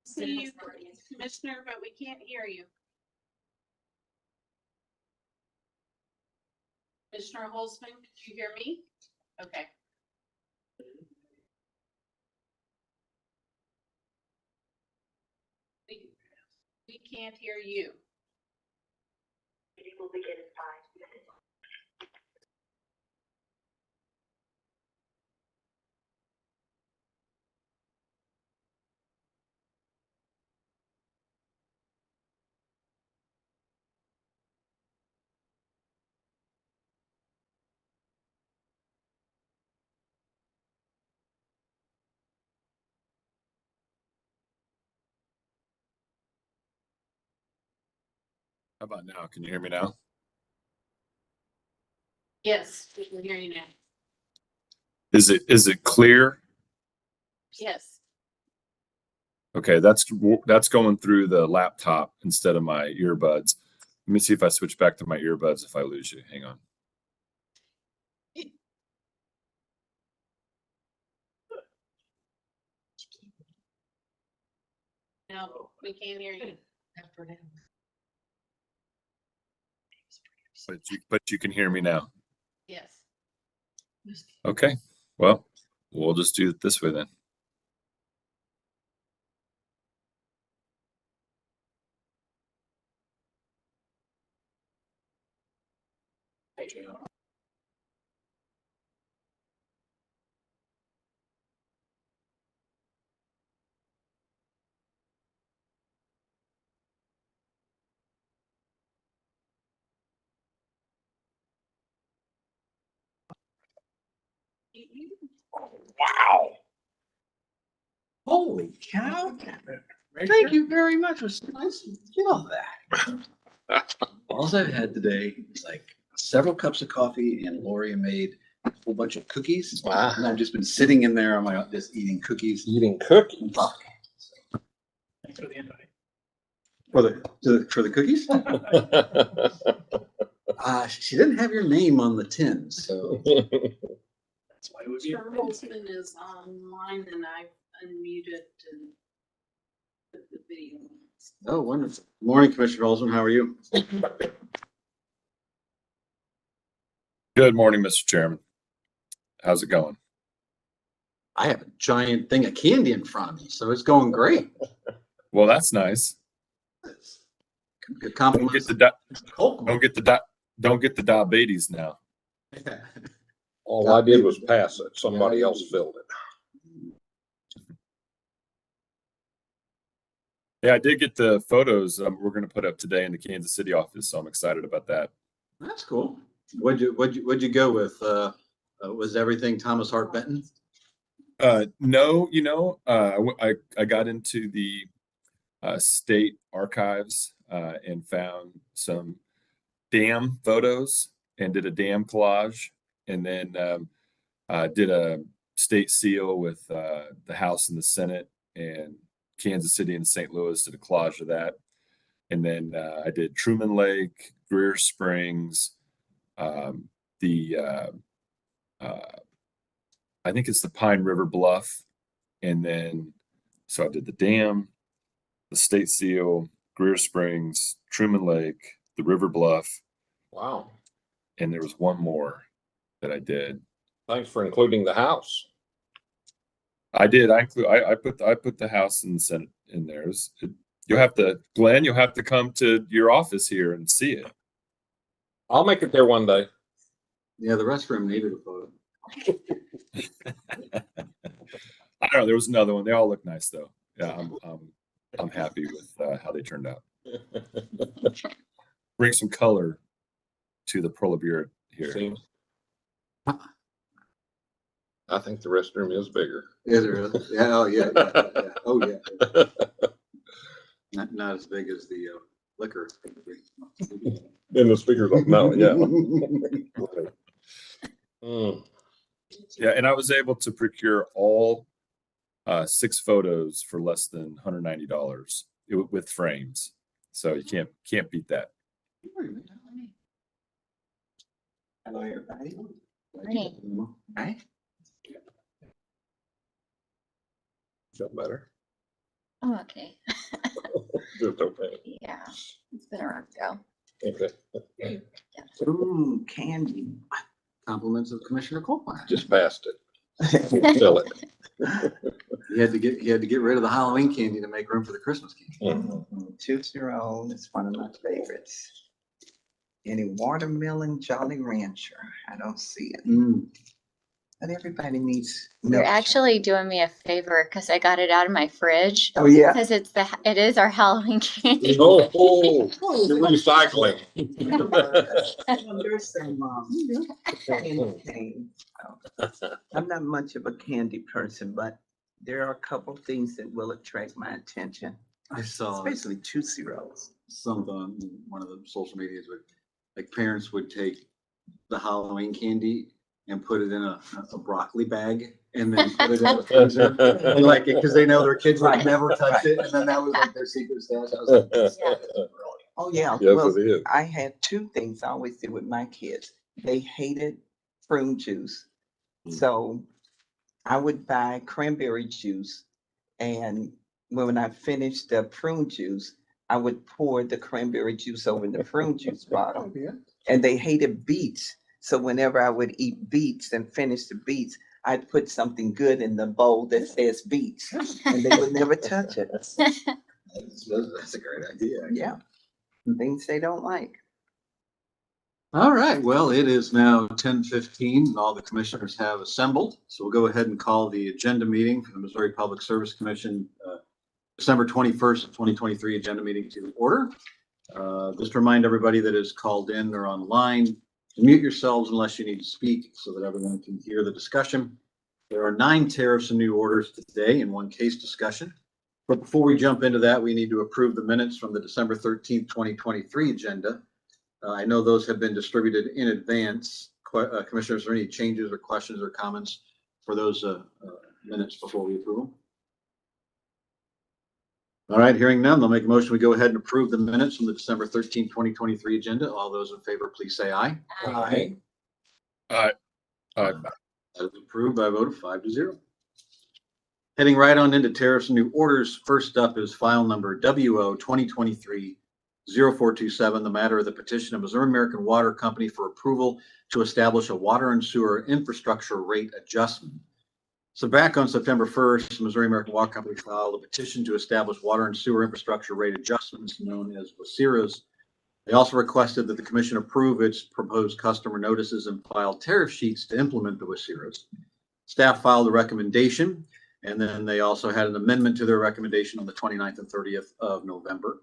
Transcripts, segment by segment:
See you, Commissioner, but we can't hear you. Commissioner Holzman, did you hear me? Okay. We can't hear you. It will begin in 5 minutes. How about now? Can you hear me now? Yes, we can hear you now. Is it clear? Yes. Okay, that's going through the laptop instead of my earbuds. Let me see if I switch back to my earbuds if I lose you. Hang on. No, we can't hear you. But you can hear me now. Yes. Okay. Well, we'll just do it this way then. Wow. Holy cow. Thank you very much. It was nice to feel that. All I've had today is like several cups of coffee, and Lori made a whole bunch of cookies. Wow. And I've just been sitting in there on my own, just eating cookies. Eating cookies. Thanks for the invite. For the cookies? She didn't have your name on the tin, so that's why it would be. Mr. Holzman is online and I've unmuted and put the video on. Oh, wonderful. Morning, Commissioner Holzman. How are you? Good morning, Mr. Chairman. How's it going? I have a giant thing of candy in front of me, so it's going great. Well, that's nice. Good Don't compliment. get the diabetes now. All I did was pass it. Somebody else filled it. Yeah, I did get the photos we're going to put up today in the Kansas City office, so I'm excited about that. That's cool. What'd you go with? Was everything Thomas Hart Benton? No, I got into the state archives and found some dam photos and did a dam collage, and then did a state seal with the House and the Senate and Kansas City and St. Louis, did a collage of that. And then I did Truman Lake, Greer Springs, I think it's the Pine River Bluff. And then, so I did the dam, the state seal, Greer Springs, Truman Lake, the River Bluff. Wow. And there was one more that I did. Thanks for including the house. I did. I put the House and the Senate in there. You'll have to, Glenn, you'll have to come to your office here and see it. I'll make it there one day. Yeah, the restroom needed a photo. I don't know. There was another one. They all look nice though. Yeah, I'm happy with how they turned out. Bring some color to the proletariat here. Seems. I think the restroom is bigger. Is it really? Yeah. Oh yeah. Yeah. Oh yeah. Not as big as the liquor. In the speakers, no, yeah. Mm. Yeah, and I was able to procure all 6 photos for less than $190 with frames. So you can't beat that. Hello, everybody. Morning. Hi. Feel better? Oh, okay. Just okay. Yeah, it's been a rough go. Okay. Ooh, candy. Compliments of Commissioner Coltmeyer. Just passed it. Fill it. He had to get rid of the Halloween candy to make room for the Christmas candy. Mhm. Tootsie Roll is one of my favorites. Any watermelon Jolly Rancher, I don't see it. But everybody needs You're milk. actually doing me a favor because I got it out of my fridge Oh, yeah. because it is our Halloween candy. Oh, you're recycling. There's some candy cane. I'm not much of a candy person, but there are a couple things that will attract my attention, I saw especially Tootsie Rolls. some on one of the social medias where like parents would take the Halloween candy and put it in a broccoli bag and then put it in the freezer. They like it because they know their kids would never touch it. And then that was like their secret stash. I was like, this Yeah. is brilliant. Oh, yeah. Yes, Well, it is. I had two things I always did with my kids. They hated prune juice. So I would buy cranberry juice, and when I finished the prune juice, I would pour the cranberry juice over the prune juice bottle. And they hated beets. So whenever I would eat beets and finish the beets, I'd put something good in the bowl that says beets, and they would never touch it. That's a great idea. Yeah. Things they don't like. All right, well, it is now 10:15 and all the commissioners have assembled. So we'll go ahead and call the agenda meeting for the Missouri Public Service Commission, December 21st, 2023 agenda meeting to order. Just to remind everybody that is called in or online, to mute yourselves unless you need to speak so that everyone can hear the discussion. There are 9 tariffs and new orders today and 1 case discussion. But before we jump into that, we need to approve the minutes from the December 13th, 2023 agenda. I know those have been distributed in advance. Commissioners, are there any changes or questions or comments for those minutes before we approve them? All right, hearing none, they'll make a motion. We go ahead and approve the minutes from the December 13th, 2023 agenda. All those in favor, please say aye. Aye. Aye. That is approved by a vote of 5-0. Heading right on into tariffs and new orders. First up is file number WO 2023-0427, the matter of the petition of Missouri American Water Company for approval to establish a water and sewer infrastructure rate adjustment. So back on September 1st, Missouri American Water Company filed a petition to establish water and sewer infrastructure rate adjustments known as WSIRAs. They also requested that the commission approve its proposed customer notices and file tariff sheets to implement the WSIRAs. Staff filed a recommendation, and then they also had an amendment to their recommendation on the 29th and 30th of November.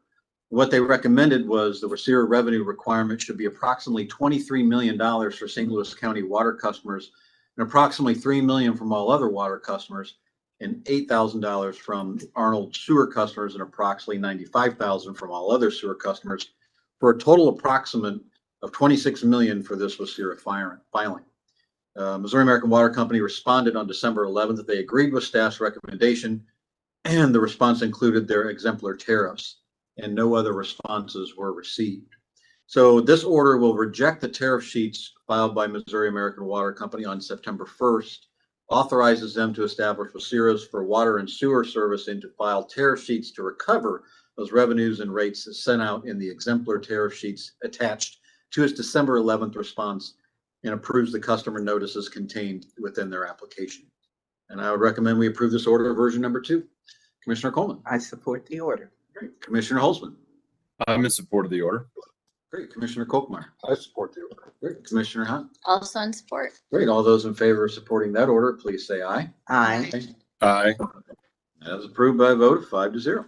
What they recommended was the WSIRA revenue requirement should be approximately $23 million for St. Louis County water customers and approximately $3 million from all other water customers and $8,000 from Arnold sewer customers and approximately $95,000 from all other sewer customers for a total approximate of $26 million for this WSIRA filing. Missouri American Water Company responded on December 11th that they agreed with staff's recommendation, and the response included their exemplar tariffs, and no other responses were received. So this order will reject the tariff sheets filed by Missouri American Water Company on September 1st, authorizes them to establish WSIRAs for water and sewer service and to file tariff sheets to recover those revenues and rates sent out in the exemplar tariff sheets attached to its December 11th response, and approves the customer notices contained within their application. And I would recommend we approve this order version number 2. Commissioner Coleman. I support the order. Great. Commissioner Holzman. I'm in support of the order. Great. Commissioner Kolkmeyer. I support the order. Great. Commissioner Hunt. Also in support. Great. All those in favor of supporting that order, please say aye. Aye. Aye. That is approved by a vote of 5-0.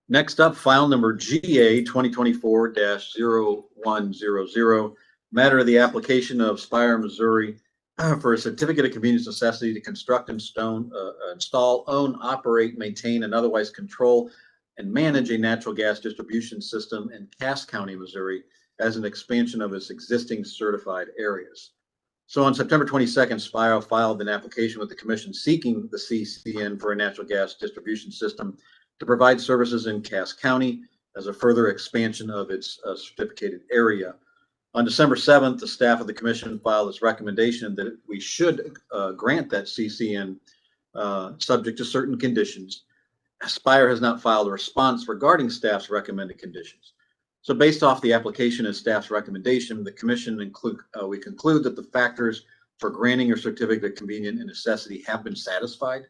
Next up, file number GA 2024-0100, matter of the application of Spire, Missouri for a certificate of convenience necessity to construct, install, own, operate, maintain, and otherwise control and manage a natural gas distribution system in Cass County, Missouri, as an expansion of its existing certified areas. So on September 22nd, Spire filed an application with the commission seeking the CCN for a natural gas distribution system to provide services in Cass County as a further expansion of its certificated area. On December 7th, the staff of the commission filed its recommendation that we should grant that CCN subject to certain conditions. Spire has not filed a response regarding staff's recommended conditions. So based off the application and staff's recommendation, the commission we conclude that the factors for granting a certificate of convenience and necessity have been satisfied.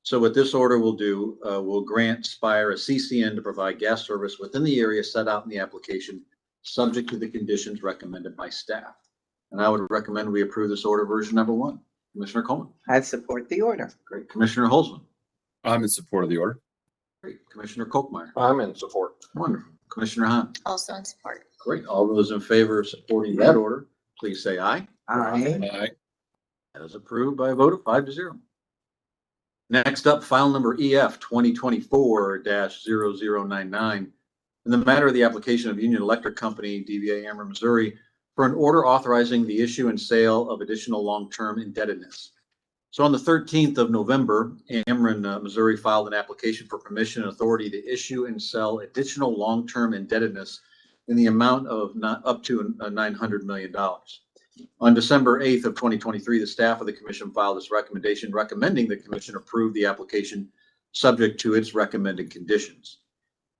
So what this order will do, will grant Spire a CCN to provide gas service within the area set out in the application, subject to the conditions recommended by staff. And I would recommend we approve this order version number 1. Commissioner Coleman. I support the order. Great. Commissioner Holzman. I'm in support of the order. Great. Commissioner Kolkmeyer. I'm in support. Wonderful. Commissioner Hahn. Also in support. Great. All those in favor of supporting that order, please say aye. Aye. Aye. That is approved by a vote of 5-0. Next up, file number EF 2024-0099. In the matter of the application of Union Electric Company, DBA Ameren, Missouri, for an order authorizing the issue and sale of additional long-term indebtedness. So on the 13th of November, Ameren, Missouri filed an application for permission and authority to issue and sell additional long-term indebtedness in the amount of up to $900 million. On December 8th of 2023, the staff of the commission filed this recommendation recommending the commission approve the application subject to its recommended conditions.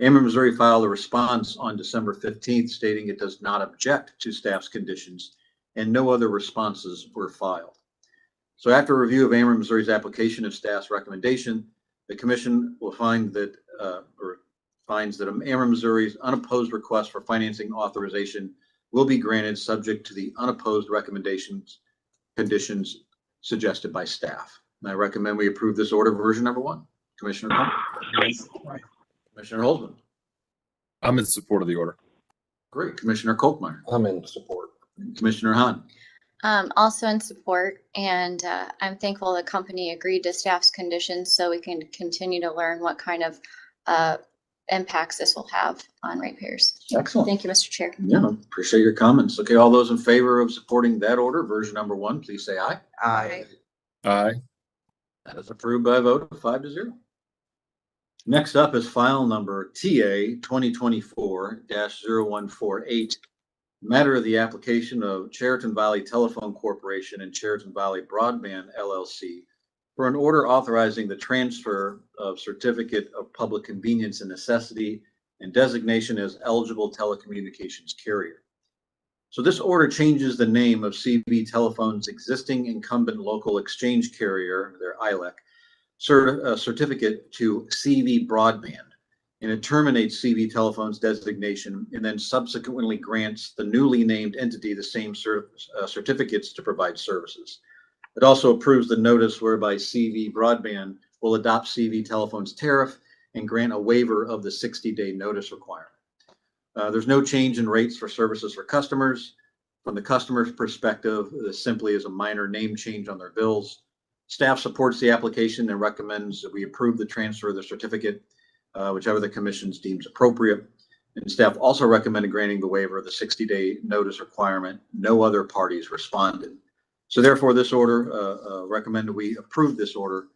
Ameren, Missouri filed a response on December 15th stating it does not object to staff's conditions, and no other responses were filed. So after a review of Ameren, Missouri's application and staff's recommendation, the commission will finds that Ameren, Missouri's unopposed request for financing authorization will be granted subject to the unopposed conditions suggested by staff. And I recommend we approve this order version number 1. Commissioner Coleman. Commissioner Holzman. I'm in support of the order. Great. Commissioner Kolkmeyer. I'm in support. Commissioner Hahn. Also in support, and I'm thankful the company agreed to staff's conditions so we can continue to learn what kind of impacts this will have on ratepayers. Excellent. Thank you, Mr. Chair. Yeah, appreciate your comments. Okay, all those in favor of supporting that order, version number 1, please say aye. Aye. Aye. That is approved by a vote of 5-0. Next up is file number TA 2024-0148. Matter of the application of Chariton Valley Telephone Corporation and Chariton Valley Broadband LLC for an order authorizing the transfer of certificate of public convenience and necessity and designation as eligible telecommunications carrier. So this order changes the name of CV Telephone's existing incumbent local exchange carrier, their ILEC, certificate to CV Broadband, and it terminates CV Telephone's designation and then subsequently grants the newly named entity the same certificates to provide services. It also approves the notice whereby CV Broadband will adopt CV Telephone's tariff and grant a waiver of the 60-day notice requirement. There's no change in rates for services for customers. From the customer's perspective, this simply is a minor name change on their bills. Staff supports the application and recommends that we approve the transfer of the certificate, whichever the commission deems appropriate. And staff also recommended granting the waiver of the 60-day notice requirement. No other parties responded. So therefore, this order recommended we approve this order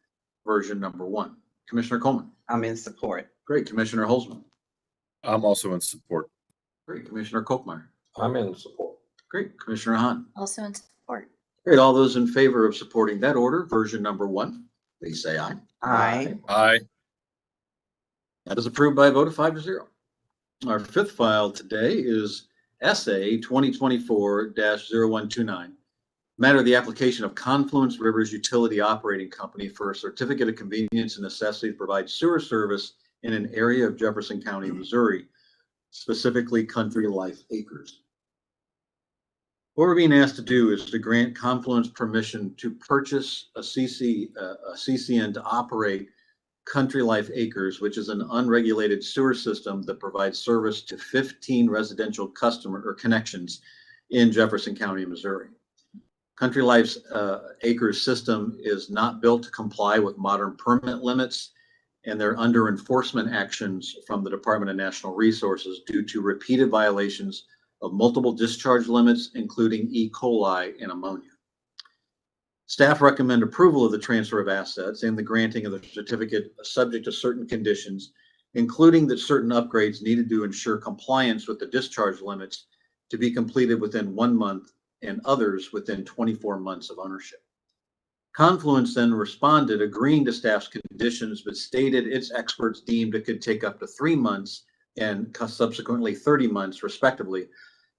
version number 1. Commissioner Coleman. I'm in support. Great. Commissioner Holzman. I'm also in support. Great. Commissioner Kolkmeyer. I'm in support. Great. Commissioner Hahn. Also in support. Great. All those in favor of supporting that order, version number 1, please say aye. Aye. Aye. That is approved by a vote of 5-0. Our 5th file today is SA 2024-0129. Matter of the application of Confluence Rivers Utility Operating Company for a certificate of convenience and necessity to provide sewer service in an area of Jefferson County, Missouri, specifically Country Life Acres. What we're being asked to do is to grant Confluence permission to purchase a CCN to operate Country Life Acres, which is an unregulated sewer system that provides service to 15 residential connections in Jefferson County, Missouri. Country Life's Acres system is not built to comply with modern permit limits, and they're under enforcement actions from the Department of Natural Resources due to repeated violations of multiple discharge limits, including E. coli and ammonia. Staff recommend approval of the transfer of assets and the granting of the certificate subject to certain conditions, including that certain upgrades needed to ensure compliance with the discharge limits to be completed within 1 month and others within 24 months of ownership. Confluence then responded, agreeing to staff's conditions, but stated its experts deemed it could take up to 3 months and subsequently 30 months, respectively,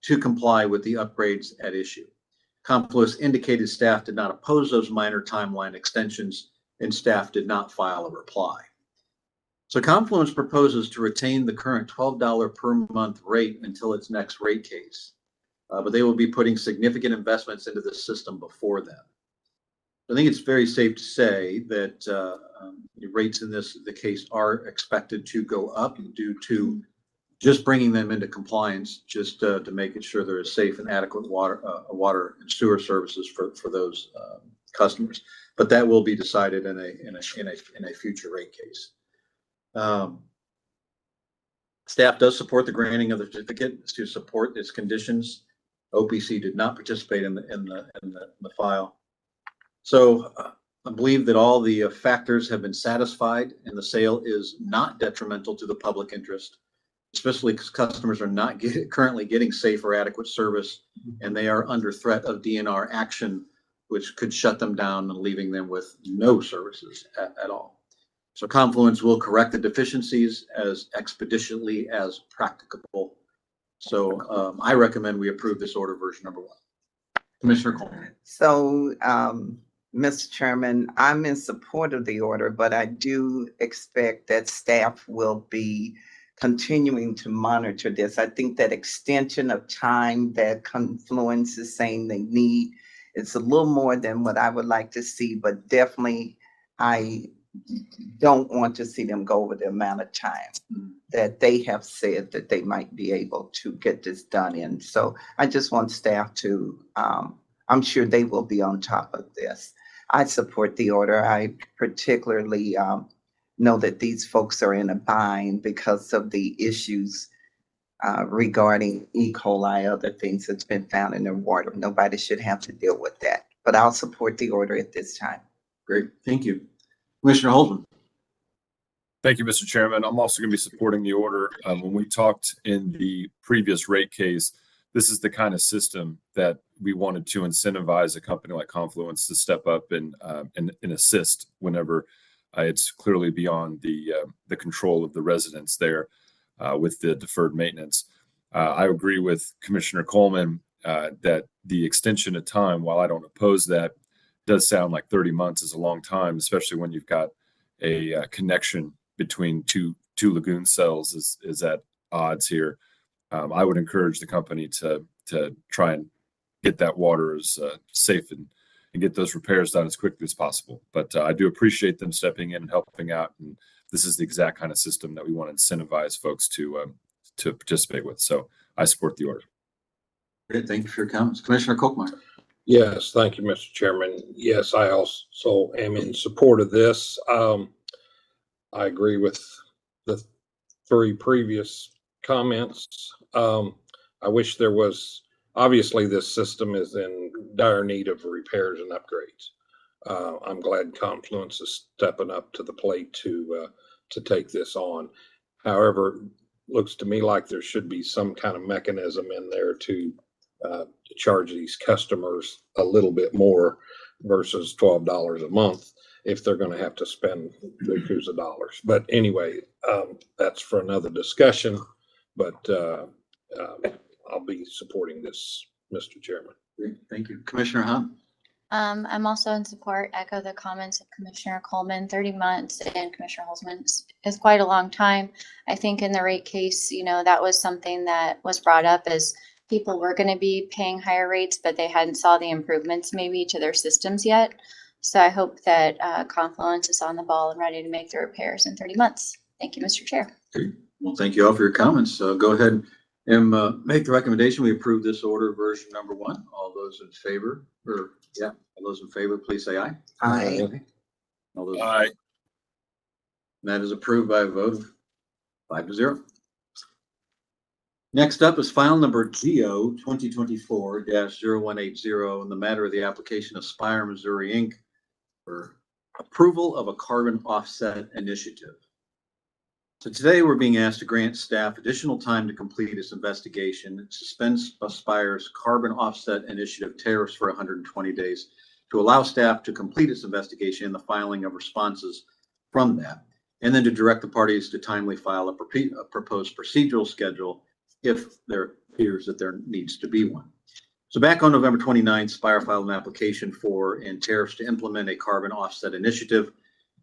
to comply with the upgrades at issue. Confluence indicated staff did not oppose those minor timeline extensions, and staff did not file a reply. So Confluence proposes to retain the current $12 per month rate until its next rate case, but they will be putting significant investments into the system before then. I think it's very safe to say that the rates in the case are expected to go up due to just bringing them into compliance, just to make it sure there is safe and adequate water and sewer services for those customers. But that will be decided in a future rate case. Staff does support the granting of the certificate to support its conditions. OPC did not participate in the file. So I believe that all the factors have been satisfied and the sale is not detrimental to the public interest, especially because customers are not currently getting safe or adequate service, and they are under threat of DNR action, which could shut them down and leaving them with no services at all. So Confluence will correct the deficiencies as expeditiously as practicable. So I recommend we approve this order version number 1. Commissioner Coleman. So, Mr. Chairman, I'm in support of the order, but I do expect that staff will be continuing to monitor this. I think that extension of time that Confluence is saying they need, it's a little more than what I would like to see, but definitely I don't want to see them go over the amount of time that they have said that they might be able to get this done in. So I just want staff to, I'm sure they will be on top of this. I support the order. I particularly know that these folks are in a bind because of the issues regarding E. coli, other things that's been found in their water. Nobody should have to deal with that. But I'll support the order at this time. Great, thank you. Commissioner Holzman. Thank you, Mr. Chairman. I'm also going to be supporting the order. When we talked in the previous rate case, this is the kind of system that we wanted to incentivize a company like Confluence to step up and assist whenever it's clearly beyond the control of the residents there with the deferred maintenance. I agree with Commissioner Coleman that the extension of time, while I don't oppose that, does sound like 30 months is a long time, especially when you've got a connection between two lagoon cells is at odds here. I would encourage the company to try and get that water as safe and get those repairs done as quickly as possible. But I do appreciate them stepping in and helping out. And this is the exact kind of system that we want to incentivize folks to participate with. So I support the order. Great, thank you for your comments. Commissioner Kochmeyer. Yes, thank you, Mr. Chairman. Yes, I also am in support of this. I agree with the 3 previous comments. I wish there was, obviously this system is in dire need of repairs and upgrades. I'm glad Confluence is stepping up to the plate to take this on. However, looks to me like there should be some kind of mechanism in there to charge these customers a little bit more versus $12 a month if they're going to have to spend bukus of dollars. But anyway, that's for another discussion. But I'll be supporting this, Mr. Chairman. Great, thank you. Commissioner Hunt. I'm also in support, echo the comments of Commissioner Coleman. 30 months and Commissioner Holzman is quite a long time. I think in the rate case, that was something that was brought up as people were going to be paying higher rates, but they hadn't saw the improvements maybe to their systems yet. So I hope that Confluence is on the ball and ready to make the repairs in 30 months. Thank you, Mr. Chair. Okay. Well, thank you all for your comments. Go ahead and make the recommendation. We approve this order version number 1. All those in favor, all those in favor, please say aye. Aye. All those. Aye. That is approved by a vote of 5-0. Next up is file number GO 2024-0180 in the matter of the application of Spire, Missouri, Inc. for approval of a carbon offset initiative. So today we're being asked to grant staff additional time to complete its investigation and suspend Spire's carbon offset initiative tariffs for 120 days to allow staff to complete its investigation and the filing of responses from that, and then to direct the parties to timely file a proposed procedural schedule if there appears that there needs to be one. So back on November 29th, Spire filed an application for tariffs to implement a carbon offset initiative.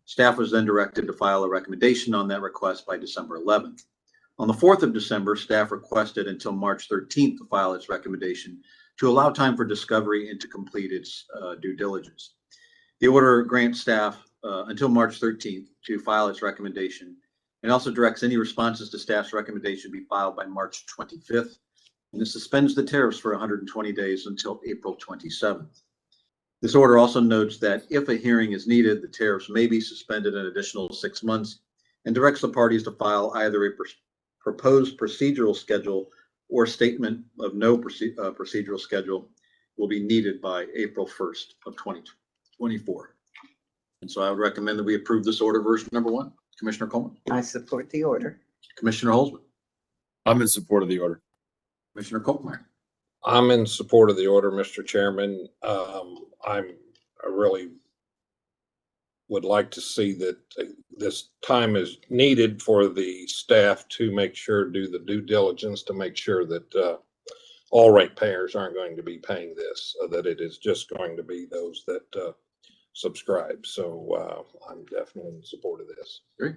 Staff was then directed to file a recommendation on that request by December 11th. On the 4th of December, staff requested until March 13th to file its recommendation to allow time for discovery and to complete its due diligence. The order grants staff until March 13th to file its recommendation and also directs any responses to staff's recommendation be filed by March 25th. And it suspends the tariffs for 120 days until April 27th. This order also notes that if a hearing is needed, the tariffs may be suspended an additional 6 months and directs the parties to file either a proposed procedural schedule or statement of no procedural schedule will be needed by April 1st of 2024. And so I would recommend that we approve this order version number 1. Commissioner Coleman. I support the order. Commissioner Holzman. I'm in support of the order. Commissioner Kolkmeyer. I'm in support of the order, Mr. Chairman. I really would like to see that this time is needed for the staff to make sure, do the due diligence to make sure that all ratepayers aren't going to be paying this, that it is just going to be those that subscribe. So I'm definitely in support of this. Great.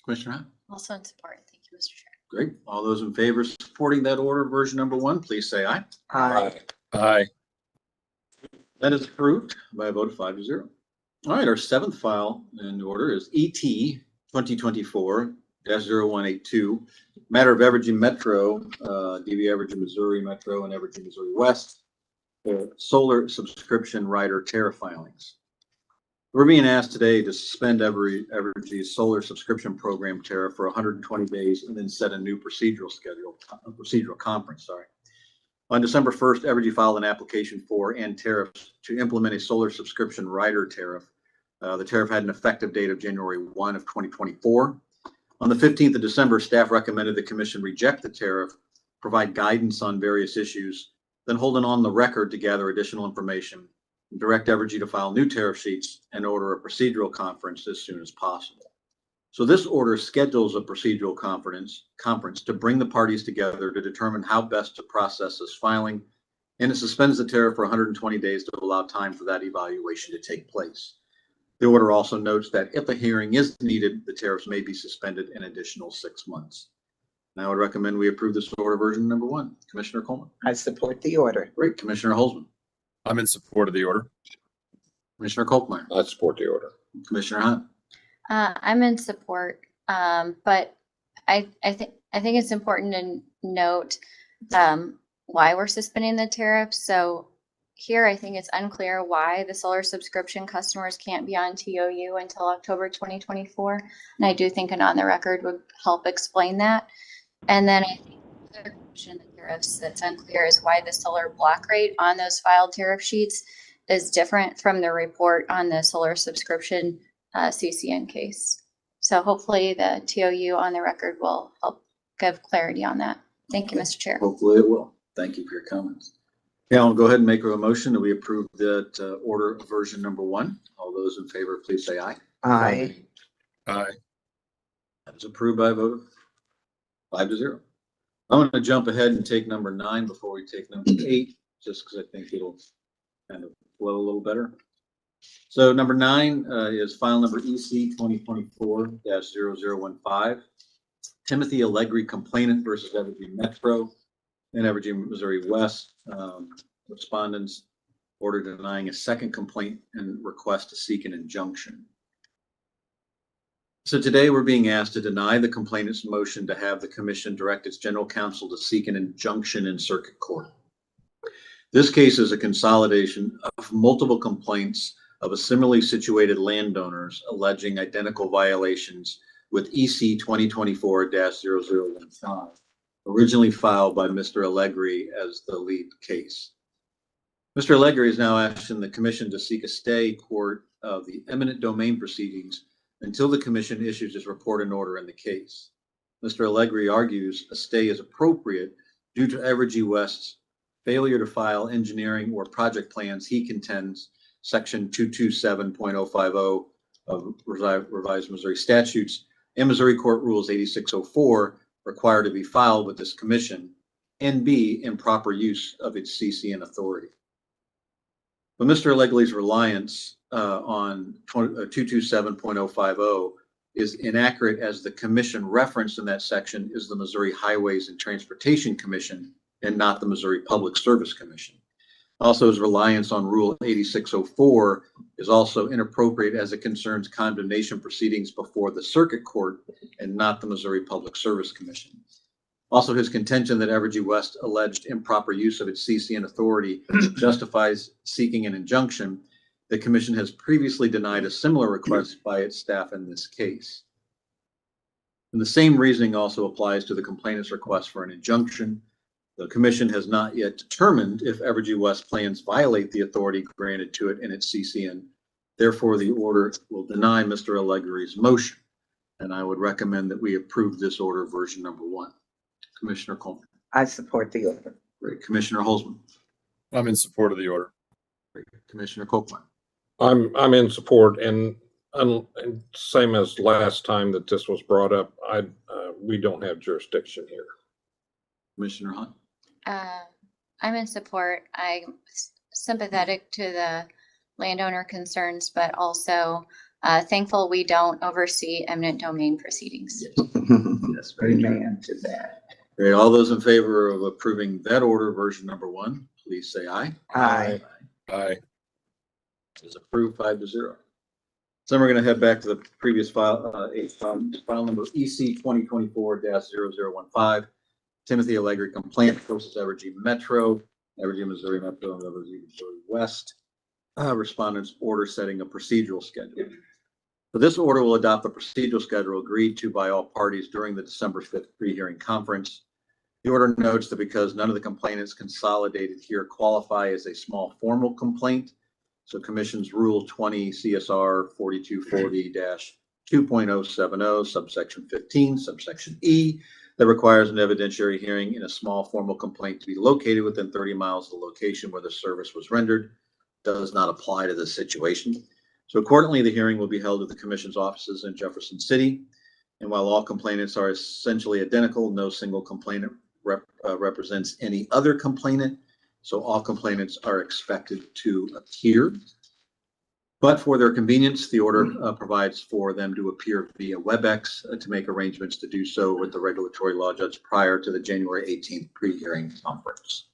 Commissioner Hunt. Also in support. Thank you, Mr. Chair. Great. All those in favor of supporting that order version number 1, please say aye. Aye. Aye. That is approved by a vote of 5-0. All right, our 7th file in order is ET 2024-0182, matter of Evergy Metro, DV Evergy Missouri Metro and Evergy Missouri West, solar subscription rider tariff filings. We're being asked today to suspend Evergy's solar subscription program tariff for 120 days and then set a new procedural conference. On December 1st, Evergy filed an application for and tariffs to implement a solar subscription rider tariff. The tariff had an effective date of January 1 of 2024. On the 15th of December, staff recommended the commission reject the tariff, provide guidance on various issues, then hold it on the record to gather additional information, direct Evergy to file new tariff sheets, and order a procedural conference as soon as possible. So this order schedules a procedural conference to bring the parties together to determine how best to process this filing, and it suspends the tariff for 120 days to allow time for that evaluation to take place. The order also notes that if a hearing is needed, the tariffs may be suspended an additional 6 months. Now I would recommend we approve this order version number 1. Commissioner Coleman. I support the order. Great. Commissioner Holzman. I'm in support of the order. Commissioner Kolkmeyer. I support the order. Commissioner Hunt. I'm in support, but I think it's important to note why we're suspending the tariffs. So here, I think it's unclear why the solar subscription customers can't be on TOU until October 2024. And I do think an on the record would help explain that. And then I think the other question in the tariffs that's unclear is why the solar block rate on those filed tariff sheets is different from the report on the solar subscription CCN case. So hopefully the TOU on the record will help give clarity on that. Thank you, Mr. Chair. Hopefully it will. Thank you for your comments. Yeah, I'll go ahead and make a motion that we approve that order version number 1. All those in favor, please say aye. Aye. Aye. That is approved by a vote of 5-0. I'm going to jump ahead and take number 9 before we take number 8, just because I think it'll kind of flow a little better. So number 9 is file number EC 2024-0015. Timothy Allegri complainant versus Evergy Metro and Evergy Missouri West. Respondents order denying a second complaint and request to seek an injunction. So today we're being asked to deny the complainant's motion to have the commission direct its general counsel to seek an injunction in circuit court. This case is a consolidation of multiple complaints of a similarly situated landowners alleging identical violations with EC 2024-0015, originally filed by Mr. Allegri as the lead case. Mr. Allegri is now asking the commission to seek a stay court of the eminent domain proceedings until the commission issues its report and order in the case. Mr. Allegri argues a stay is appropriate due to Evergy West's failure to file engineering or project plans he contends section 227.050 of revised Missouri statutes and Missouri Court Rules 8604 required to be filed with this commission, and B, improper use of its CCN authority. But Mr. Legley's reliance on 227.050 is inaccurate, as the commission referenced in that section is the Missouri Highways and Transportation Commission and not the Missouri Public Service Commission. Also, his reliance on Rule 8604 is also inappropriate, as it concerns condemnation proceedings before the circuit court and not the Missouri Public Service Commission. Also, his contention that Evergy West alleged improper use of its CCN authority justifies seeking an injunction. The commission has previously denied a similar request by its staff in this case. And the same reasoning also applies to the complainant's request for an injunction. The commission has not yet determined if Evergy West plans violate the authority granted to it in its CCN. Therefore, the order will deny Mr. Allegri's motion, and I would recommend that we approve this order version number 1. Commissioner Coleman. I support the order. Great. Commissioner Holzman. I'm in support of the order. Great. Commissioner Copeland. I'm in support, and same as last time that this was brought up, we don't have jurisdiction here. Commissioner Hunt. I'm in support. I'm sympathetic to the landowner concerns, but also thankful we don't oversee eminent domain proceedings. Yes, Amen to that. Great. All those in favor of approving that order version number 1, please say aye. Aye. Aye. It is approved 5-0. So then we're going to head back to the previous file, file number EC 2024-0015. Timothy Allegri complaint versus Evergy Metro, Evergy Missouri Metro, and Evergy Missouri West. Respondents order setting a procedural schedule. So this order will adopt the procedural schedule agreed to by all parties during the December 5th pre-hearing conference. The order notes that because none of the complainants consolidated here qualify as a small formal complaint, so Commission's Rule 20 CSR 4240-2.070 subsection 15 subsection E that requires an evidentiary hearing in a small formal complaint to be located within 30 miles of the location where the service was rendered does not apply to this situation. So accordingly, the hearing will be held at the Commission's offices in Jefferson City. And while all complainants are essentially identical, no single complainant represents any other complainant. So all complainants are expected to appear. But for their convenience, the order provides for them to appear via WebEx to make arrangements to do so with the regulatory law judge prior to the January 18th pre-hearing conference.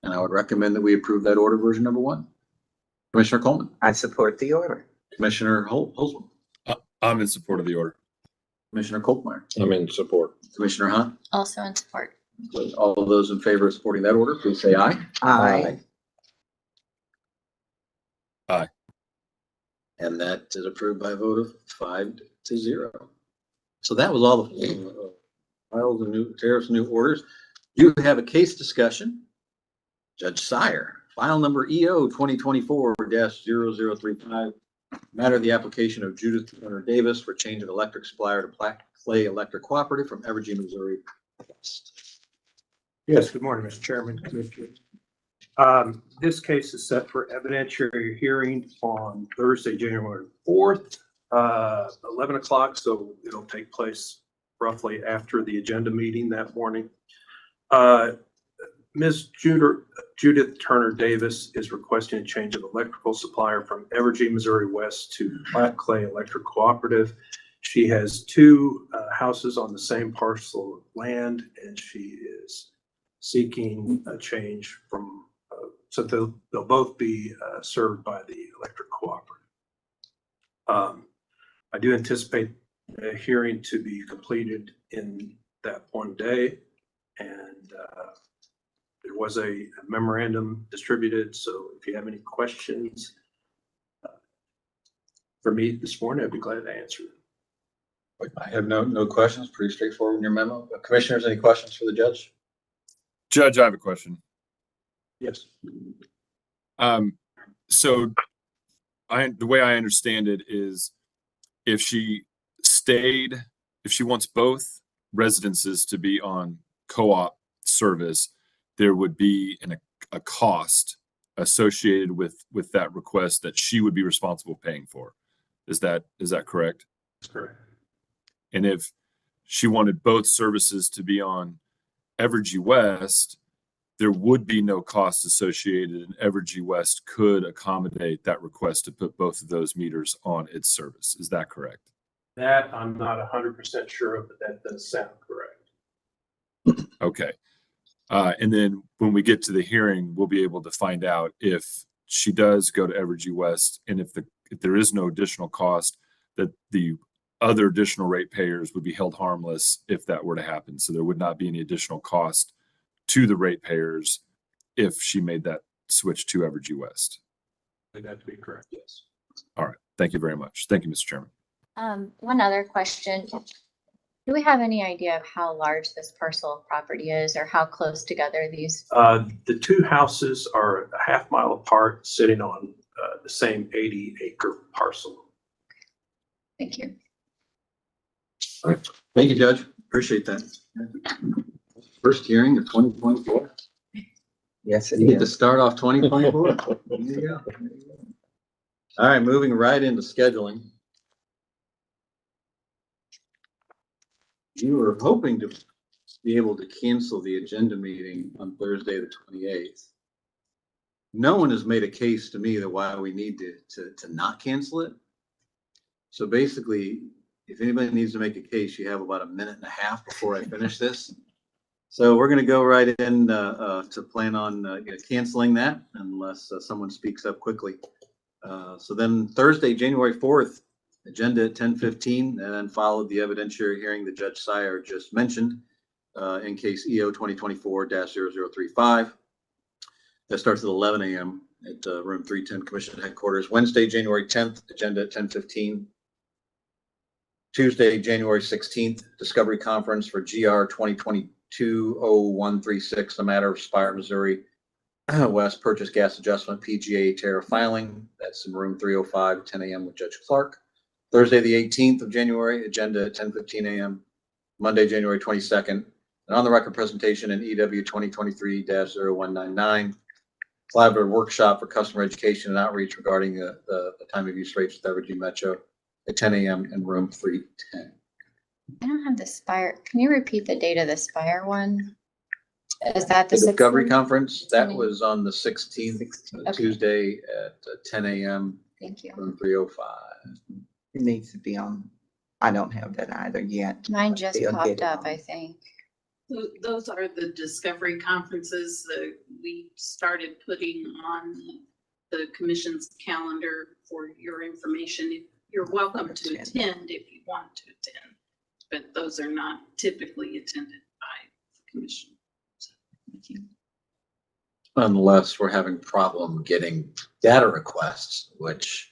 And I would recommend that we approve that order version number 1. Commissioner Coleman. I support the order. Commissioner Holzman. I'm in support of the order. Commissioner Kolkmeyer. I'm in support. Commissioner Hunt. Also in support. All of those in favor of supporting that order, please say aye. Aye. Aye. And that is approved by a vote of 5-0. So that was all the files and new tariffs, new orders. You have a case discussion. Judge Sire, file number EO 2024-0035. Matter of the application of Judith Turner Davis for change of electric supplier to Black Clay Electric Cooperative from Evergy, Missouri West. Yes, good morning, Mr. Chairman, Commissioners. This case is set for evidentiary hearing on Thursday, January 4th, 11 o'clock, so it'll take place roughly after the agenda meeting that morning. Ms. Judith Turner Davis is requesting a change of electrical supplier from Evergy, Missouri West to Black Clay Electric Cooperative. She has 2 houses on the same parcel of land, and she is seeking a change from, so they'll both be served by the electric cooperative. I do anticipate a hearing to be completed in that one day, and there was a memorandum distributed, so if you have any questions for me this morning, I'd be glad to answer them. I have no questions. Pretty straightforward in your memo. Commissioners, any questions for the judge? Judge, I have a question. Yes. So the way I understand it is if she wants both residences to be on co-op service, there would be a cost associated with that request that she would be responsible paying for. Is that correct? That's correct. And if she wanted both services to be on Evergy West, there would be no cost associated, and Evergy West could accommodate that request to put both of those meters on its service. Is that correct? That I'm not 100% sure of, but that does sound correct. Okay. And then when we get to the hearing, we'll be able to find out if she does go to Evergy West, and if there is no additional cost, that the other additional ratepayers would be held harmless if that were to happen. So there would not be any additional cost to the ratepayers if she made that switch to Evergy West. I think that to be correct, yes. All right. Thank you very much. Thank you, Mr. Chairman. One other question. Do we have any idea of how large this parcel of property is, or how close together these? The two houses are a half-mile apart, sitting on the same 80-acre parcel. Thank you. Thank you, Judge. Appreciate that. First hearing of 2024. Yes, You get to start off 2024. There you go. All right, moving right into scheduling. You were hoping to be able to cancel the agenda meeting on Thursday, the 28th. No one has made a case to me that why we need to not cancel it. So basically, if anybody needs to make a case, you have about a minute and a half before I finish this. So we're going to go right in to plan on canceling that unless someone speaks up quickly. So then Thursday, January 4th, agenda at 10:15, and then followed the evidentiary hearing that Judge Sire just mentioned in case EO 2024-0035. That starts at 11 a.m. at room 310 Commission Headquarters. Wednesday, January 10th, agenda at 10:15. Tuesday, January 16th, Discovery Conference for GR 2022-0136, the matter of Spire, Missouri West Purchase Gas Adjustment PGA tariff filing. That's in room 305 at 10 a.m. with Judge Clark. Thursday, the 18th of January, agenda at 10:15 a.m. Monday, January 22nd, an on the record presentation in EW 2023-0199, collaborative workshop for customer education and outreach regarding the time of use rates with Evergy Metro at 10 a.m. in room 310. I don't have the Spire. Can you repeat the date of the Spire one? Is that the Discovery 16th? Conference, that was on the 16th, Okay. Tuesday at 10 a.m. Thank you. room 305. It needs to be on. I don't have that either yet. Mine just They'll get popped it up, on. I think. Those are the discovery conferences that we started putting on the commission's calendar for your information. You're welcome to attend if you want to attend, but those are not typically attended by the commission. So, thank you. Unless we're having problem getting data requests, which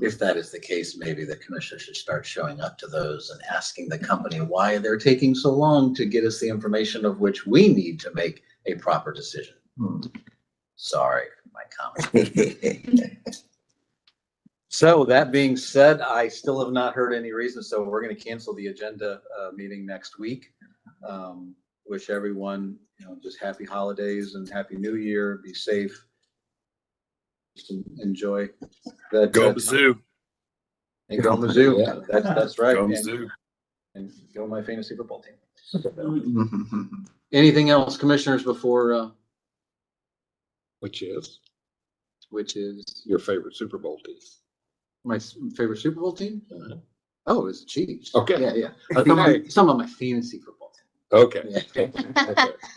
if that is the case, maybe the commission should start showing up to those and asking the company why they're taking so long to get us the information of which we need to make a proper decision. Sorry for my comment. So that being said, I still have not heard any reason, so we're going to cancel the agenda meeting next week. Wish everyone, just happy holidays and happy new year. Be safe. Just enjoy that. Go Mizzou. And go Mizzou. Yeah. That's right. Go And, Mizzou. and go my fantasy football team. Anything else, commissioners, before Which is which is your favorite Super Bowl team? my favorite Super Bowl team? Uh-huh. Oh, it's the Chiefs. Okay. Yeah. Some of my fantasy football team. Okay. Yeah.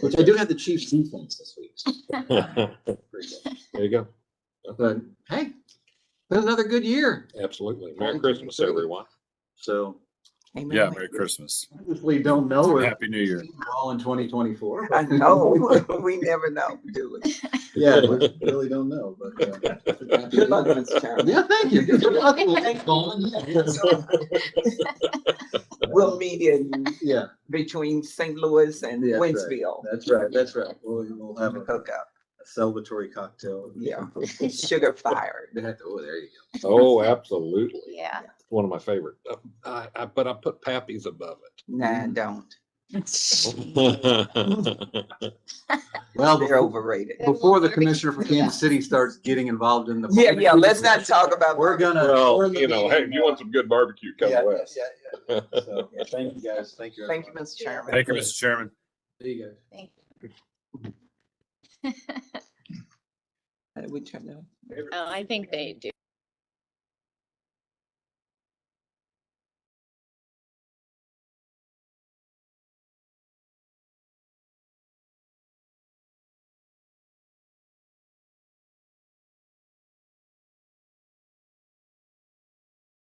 Which I do have the Chiefs defense this week. There you go. But hey, been another good year. Absolutely. Merry Christmas, everyone. So Amen. Yeah, Merry Christmas. obviously don't know And if Happy New Year. we're all in 2024. I know. We never know, do we? Yeah, we really don't know, but Good luck, Mr. Chairman. yeah, thank you. Good luck. Thanks, Coleman. We'll meet in Yeah, between St. Louis and Yeah, that's right. Wentzville. that's right. That's right. We'll have a Hook up. celebratory cocktail. Yeah. Sugar fired. Oh, there you Oh, absolutely. Yeah. One of my favorite. But I put Pappy's above it. Nah, don't. Well, They're overrated. before the commissioner for Kansas City starts getting involved in the. Yeah, let's not talk about. We're gonna. Well, you know, hey, if you want some good barbecue, come Yeah, west. yeah. So, thank you, guys. Thank you. Thank you, everyone. Mr. Chairman. Thank you, Mr. Chairman. See you guys. Thank How did we turn out? Oh, I think they do.